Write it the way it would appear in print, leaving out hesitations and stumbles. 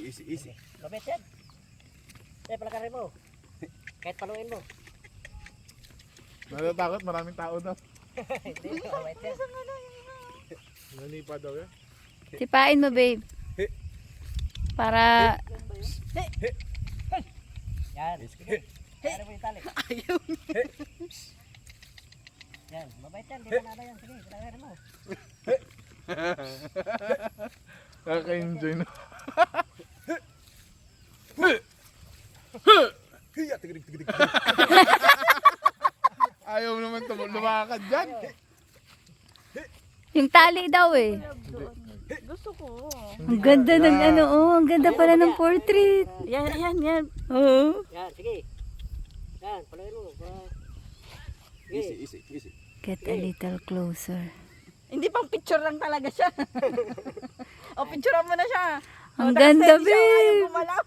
Easy. Lupit yan. Palakarin mo. Kahit paluin mo. Natatakot, maraming tao daw. Hindi, mabait yan. Nanipa daw yan. Sipain mo, babe. Para Yan. Sige. Ano mo yung tali? Ayaw. Yan. Mabait yan. Di ba nada yan? Sige. Palakarin mo. Kaka-enjoy na. Ayaw naman lumakad dyan. yung tali daw eh. Gusto ko. Ang ganda ng ano, oh. Ang ganda pala ng portrait. Yan. Oo. Yan. Sige. Yan. Paluin mo. Sige. Easy. Get a little closer. Hindi pang picture lang talaga siya. O, picturean mo na siya. Ang O, ganda, steady siya, ayaw babe. gumalaw.